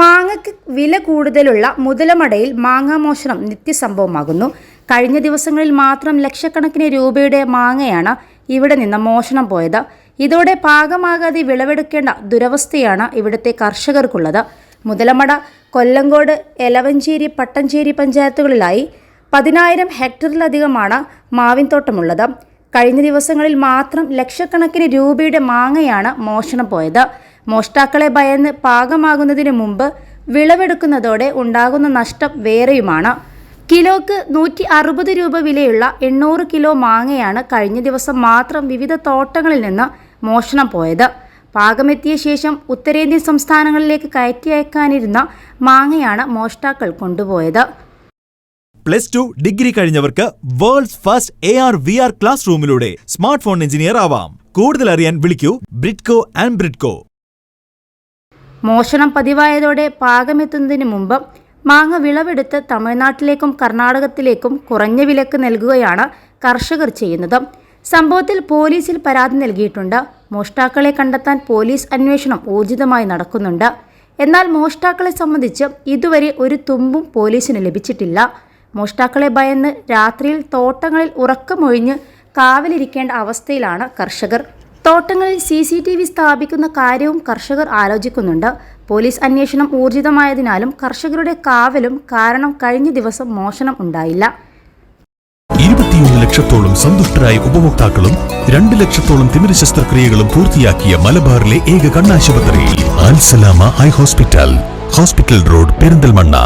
മാങ്ങയ്ക്ക് വില കൂടുതലുള്ള മുതലമടയിൽ മാങ്ങാമോഷണം നിത്യസംഭവമാകുന്നു. കഴിഞ്ഞ ദിവസങ്ങളിൽ മാത്രം ലക്ഷക്കണക്കിന് രൂപയുടെ മാങ്ങയാണ് ഇവിടെ നിന്ന് മോഷണം പോയത്. ഇതോടെ പാകമാകാതെ വിളവെടുക്കേണ്ട ദുരവസ്ഥയാണ് ഇവിടുത്തെ കർഷകർക്കുള്ളത്. മുതലമട, കൊല്ലങ്കോട്, എലവഞ്ചേരി, പട്ടഞ്ചേരി പഞ്ചായത്തുകളിലായി 10,000 ഹെക്ടറിലധികമാണ് മാവിൻതോട്ടമുള്ളത്. കഴിഞ്ഞ ദിവസങ്ങളിൽ മാത്രം ലക്ഷക്കണക്കിന് രൂപയുടെ മാങ്ങയാണ് മോഷണം പോയത്. മോഷ്ടാക്കളെ ഭയന്ന് പാകമാകുന്നതിന് മുമ്പ് വിളവെടുക്കുന്നതോടെ ഉണ്ടാകുന്ന നഷ്ടം വേറെയുമാണ്. കിലോക്ക് 160 രൂപ വിലയുള്ള 800 കിലോ മാങ്ങയാണ് കഴിഞ്ഞ ദിവസം മാത്രം വിവിധ തോട്ടങ്ങളിൽ നിന്ന് മോഷണം പോയത്. പാകമെത്തിയ ശേഷം ഉത്തരേന്ത്യൻ സംസ്ഥാനങ്ങളിലേക്ക് കയറ്റി അയക്കാനിരുന്ന മാങ്ങയാണ് മോഷ്ടാക്കൾ കൊണ്ടുപോയത്. +2 ഡിഗ്രി കഴിഞ്ഞവർക്ക് വേൾഡ്സ് ഫസ്റ്റ് AR/VR ക്ലാസ് റൂമിലൂടെ സ്മാർട്ട് ഫോൺ എഞ്ചിനീയർ ആവാം. കൂടുതൽ അറിയാൻ വിളിക്കൂ ബ്രിഡ്കോ ആൻഡ് ബ്രിഡ്കോ. മോഷണം പതിവായതോടെ പാകമെത്തുന്നതിന് മുമ്പ് മാങ്ങ വിളവെടുത്ത് തമിഴ്നാട്ടിലേക്കും കർണാടകത്തിലേക്കും കുറഞ്ഞ വിലക്ക് നൽകുകയാണ് കർഷകർ ചെയ്യുന്നത്. സംഭവത്തിൽ പോലീസിൽ പരാതി നൽകിയിട്ടുണ്ട്. മോഷ്ടാക്കളെ കണ്ടെത്താൻ പോലീസ് അന്വേഷണം ഊർജിതമായി നടക്കുന്നുണ്ട്. എന്നാൽ മോഷ്ടാക്കളെ സംബന്ധിച്ച് ഇതുവരെ ഒരു തുമ്പും പോലീസിന് ലഭിച്ചിട്ടില്ല. മോഷ്ടാക്കളെ ഭയന്ന് രാത്രിയിൽ തോട്ടങ്ങളിൽ ഉറക്കമൊഴിഞ്ഞ് കാവലിരിക്കേണ്ട അവസ്ഥയിലാണ് കർഷകർ. തോട്ടങ്ങളിൽ CCTV സ്ഥാപിക്കുന്ന കാര്യവും കർഷകർ ആലോചിക്കുന്നുണ്ട്. പോലീസ് അന്വേഷണം ഊർജിതമായതിനാലും കർഷകരുടെ കാവലും കാരണം കഴിഞ്ഞ ദിവസം മോഷണം ഉണ്ടായില്ല. 21 ലക്ഷത്തോളം സന്തുഷ്ടരായ ഉപഭോക്താക്കളും 2 ലക്ഷത്തോളം തിമിര ശസ്ത്രക്രിയകളും പൂർത്തിയാക്കിയ മലബാറിലെ ഏക കണ്ണാശുപത്രി അൽ സലാമ ഹൈ ഹോസ്പിറ്റൽ റോഡ്, പെരിന്തൽമണ്ണ.